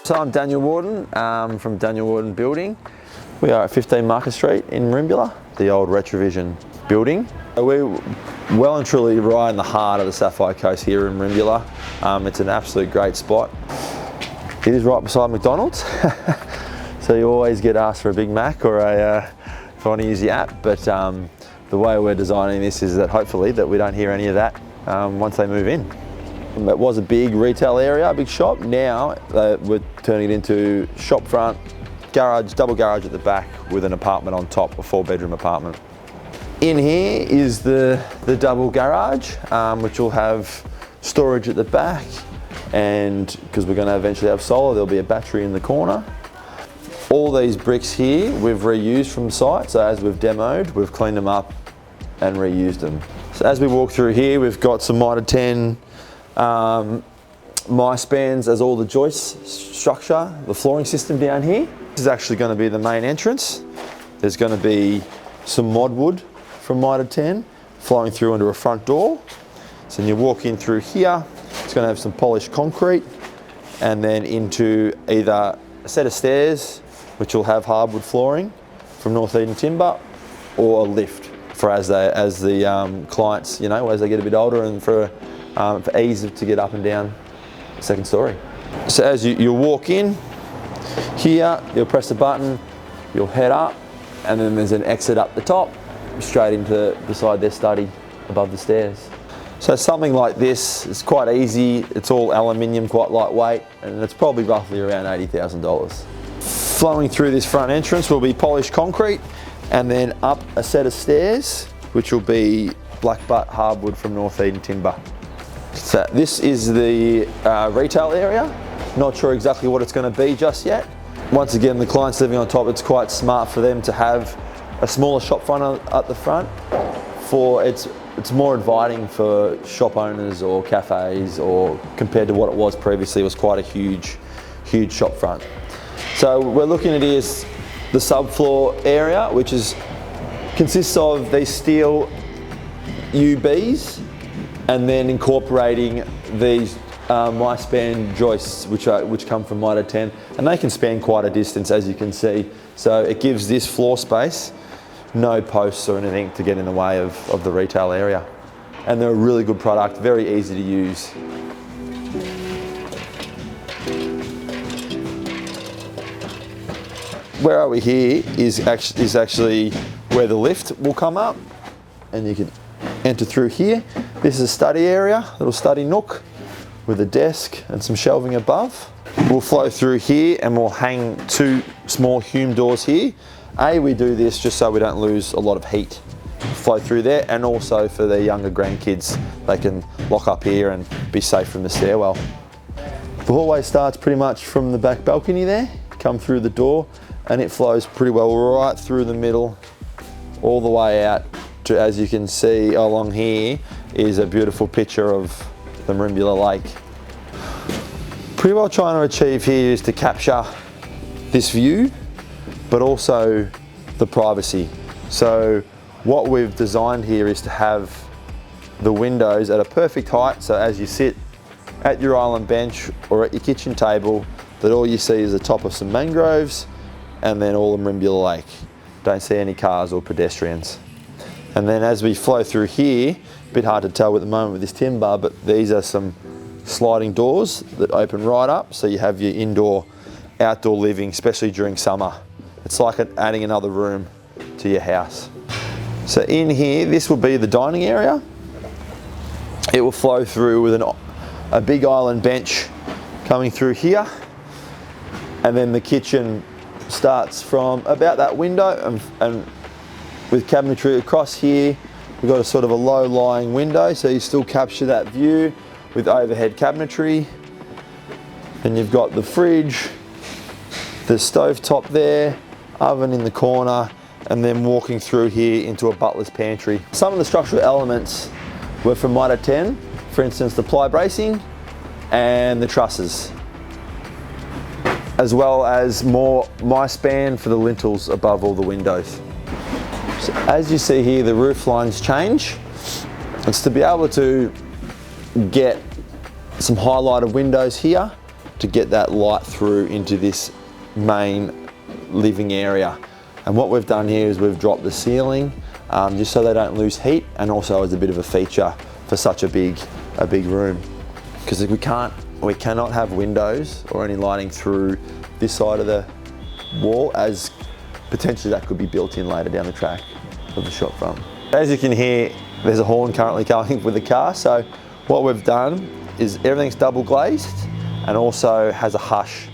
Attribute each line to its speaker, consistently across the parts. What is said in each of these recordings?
Speaker 1: So I'm Daniel Worden from Daniel Worden Building. We are at 15 Market Street in Merimbula, the old Retrovision building. We're well and truly right in the heart of the Sapphire Coast here in Merimbula. It's an absolute great spot. It is right beside McDonald's, so you always get asked for a Big Mac or if you want to use the app, but the way we're designing this is that hopefully that we don't hear any of that once they move in. It was a big retail area, a big shop. Now we're turning it into shop front, garage, double garage at the back with an apartment on top, a 4-bedroom apartment. In here is the double garage, which will have storage at the back, and because we're going to eventually have solar, there'll be a battery in the corner. All these bricks here we've reused from the site, so as we've demoed, we've cleaned them up and reused them. So as we walk through here, we've got some mitre 10 My-spans as all the joist structure, the flooring system down here. This is actually going to be the main entrance. There's going to be some mod wood from mitre 10 flowing through into a front door. So when you walk in through here, it's going to have some polished concrete, and then into either a set of stairs, which will have hardwood flooring from North Eden timber, or a lift for as the clients, you know, as they get a bit older, and for ease to get up and down the second story. So as you walk in here, you'll press the button, you'll head up, and then there's an exit up the top, straight into beside their study above the stairs. So something like this is quite easy. It's all aluminium, quite lightweight, and it's probably roughly around $80,000. Flowing through this front entrance will be polished concrete, and then up a set of stairs, which will be black butt hardwood from North Eden timber. So this is the retail area. Not sure exactly what it's going to be just yet. Once again, the clients living on top, it's quite smart for them to have a smaller shop front at the front. It's more inviting for shop owners or cafes, or compared to what it was previously, it was quite a huge shop front. So we're looking at is the subfloor area, which consists of these steel UBs, and then incorporating these My-span joists, which come from mitre 10, and they can span quite a distance, as you can see. So it gives this floor space no posts or anything to get in the way of the retail area. And they're a really good product, very easy to use. Where are we here is actually where the lift will come up, and you can enter through here. This is a study area, little study nook with a desk and some shelving above. We'll flow through here and we'll hang 2 small Hume doors here. We do this just so we don't lose a lot of heat. Flow through there, and also for their younger grandkids, they can lock up here and be safe from the stairwell. The hallway starts pretty much from the back balcony there, come through the door, and it flows pretty well right through the middle, all the way out to, as you can see along here, is a beautiful picture of the Merimbula Lake. Pretty well trying to achieve here is to capture this view, but also the privacy. So what we've designed here is to have the windows at a perfect height, so as you sit at your island bench or at your kitchen table, that all you see is the top of some mangroves and then all the Merimbula Lake. Don't see any cars or pedestrians. And then as we flow through here, a bit hard to tell at the moment with this timber, but these are some sliding doors that open right up, so you have your indoor, outdoor living, especially during summer. It's like adding another room to your house. So in here, this will be the dining area. It will flow through with a big island bench coming through here, and then the kitchen starts from about that window, and with cabinetry across here, we've got a sort of a low-lying window, so you still capture that view with overhead cabinetry. And you've got the fridge, the stove top there, oven in the corner, and then walking through here into a butler's pantry. Some of the structural elements were from mitre 10, for instance the ply bracing and the trusses, as well as more My-span for the lintels above all the windows. So as you see here, the roof lines change. It's to be able to get some highlighted windows here, to get that light through into this main living area. And what we've done here is we've dropped the ceiling just so they don't lose heat, and also as a bit of a feature for such a big room. Because we cannot have windows or any lighting through this side of the wall, as potentially that could be built in later down the track of the shop front. As you can hear, there's a horn currently coming with the car. So what we've done is everything's double glazed and also has a hush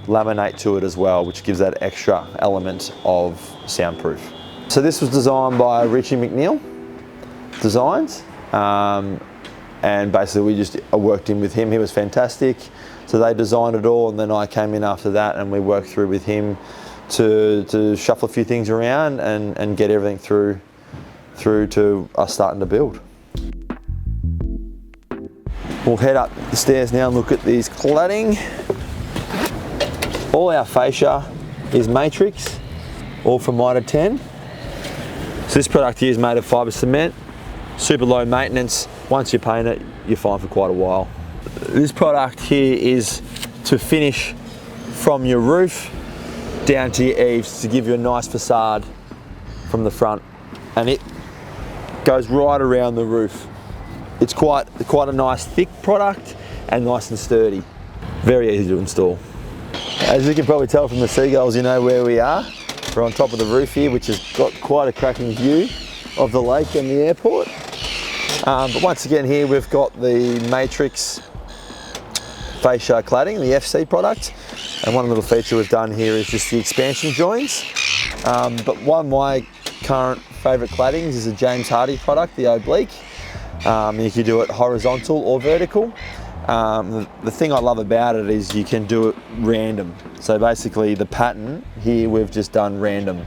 Speaker 1: laminate to it as well, which gives that extra element of soundproof. So this was designed by Richie McNeil Designs, and basically we just worked in with him. He was fantastic. So they designed it all, and then I came in after that and we worked through with him to shuffle a few things around and get everything through to us starting to build. We'll head up the stairs now and look at these cladding. All our fascia is matrix, all from Mitre 10. So this product here is made of fibre cement, super low maintenance. Once you paint it, you're fine for quite a while. This product here is to finish from your roof down to your eaves to give you a nice facade from the front, and it goes right around the roof. It's quite a nice thick product and nice and sturdy. Very easy to install. As you can probably tell from the seagulls, you know where we are. We're on top of the roof here, which has got quite a cracking view of the lake and the airport. But once again here we've got the matrix fascia cladding, the FC product. And one little feature we've done here is just the expansion joints. But one of my current favourite claddings is a James Hardie product, the oblique. You can do it horizontal or vertical. The thing I love about it is you can do it random. So basically the pattern here we've just done random,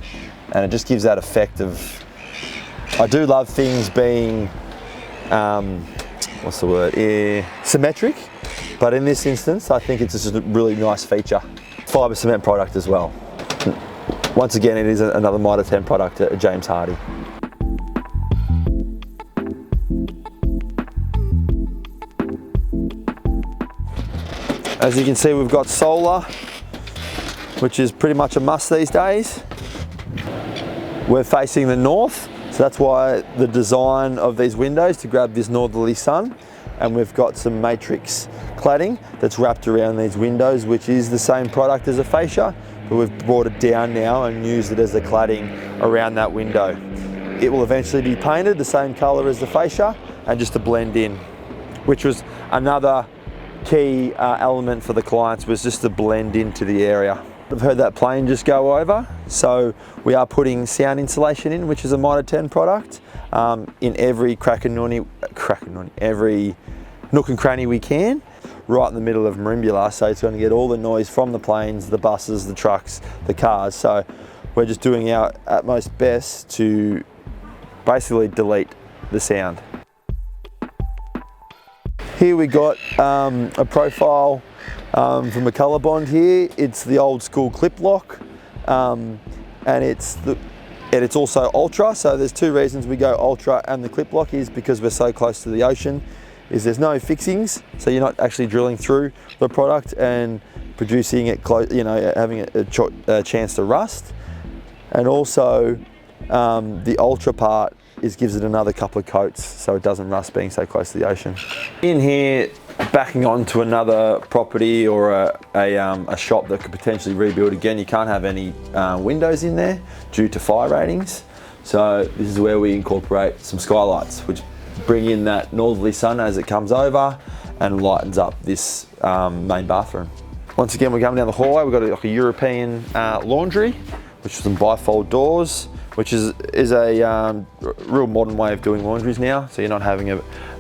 Speaker 1: and it just gives that effect of, I do love things being, what's the word, symmetric, but in this instance I think it's just a really nice feature. Fibre cement product as well. Once again, it is another Mitre 10 product, a James Hardie. As you can see, we've got solar, which is pretty much a must these days. We're facing the north, so that's why the design of these windows to grab this northerly sun. And we've got some matrix cladding that's wrapped around these windows, which is the same product as a fascia, but we've brought it down now and used it as the cladding around that window. It will eventually be painted the same colour as the fascia and just to blend in, which was another key element for the clients, was just to blend into the area. I've heard that plane just go over, so we are putting sound insulation in, which is a Mitre 10 product, in every every nook and cranny we can, right in the middle of Merimbula, so it's going to get all the noise from the planes, the buses, the trucks, the cars. So we're just doing our utmost best to basically delete the sound. Here we got a profile from a colour bond here. It's the old school clip lock, and it's also ultra. So there's two reasons we go ultra and the clip lock, is because we're so close to the ocean, is there's no fixings, so you're not actually drilling through the product and producing it close, you know, having a chance to rust. And also the ultra part gives it another couple of coats so it doesn't rust being so close to the ocean. In here, backing onto another property or a shop that could potentially rebuild again, you can't have any windows in there due to fire ratings. So this is where we incorporate some skylights, which bring in that northerly sun as it comes over and lightens up this main bathroom. Once again, we're coming down the hallway. We've got like a European laundry, which is some bifold doors, which is a real modern way of doing laundries now. So you're not having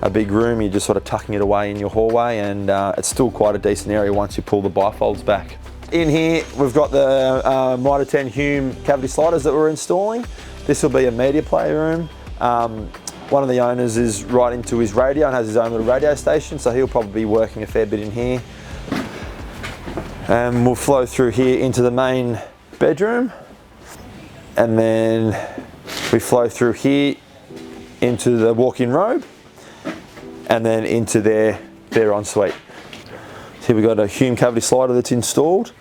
Speaker 1: a big room, you're just sort of tucking it away in your hallway, and it's still quite a decent area once you pull the bifolds back. In here, we've got the Mitre 10 Hume cavity sliders that we're installing. This will be a media player room. One of the owners is right into his radio and has his own little radio station, so he'll probably be working a fair bit in here. And we'll flow through here into the main bedroom, and then we flow through here into the walk-in robe, and then into their ensuite. So here we've got a Hume cavity slider that's installed.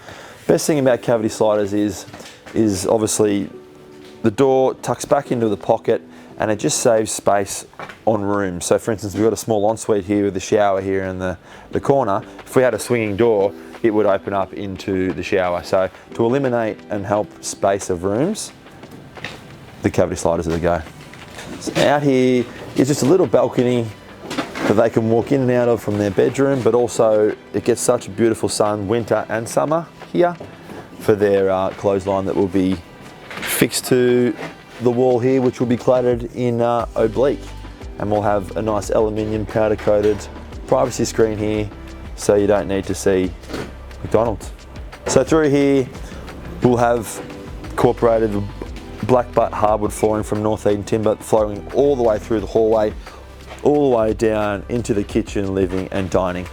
Speaker 1: Best thing about cavity sliders is obviously the door tucks back into the pocket and it just saves space on rooms. So for instance, we've got a small ensuite here with the shower here in the corner. If we had a swinging door, it would open up into the shower. So to eliminate and help space of rooms, the cavity sliders are the go. So out here is just a little balcony that they can walk in and out of from their bedroom, but also it gets such a beautiful sun winter and summer here for their clothesline that will be fixed to the wall here, which will be cladded in oblique, and we'll have a nice aluminium powder coated privacy screen here so you don't need to see McDonald's. So through here we'll have incorporated black butt hardwood flooring from North Eden Timber flowing all the way through the hallway, all the way down into the kitchen, living and dining.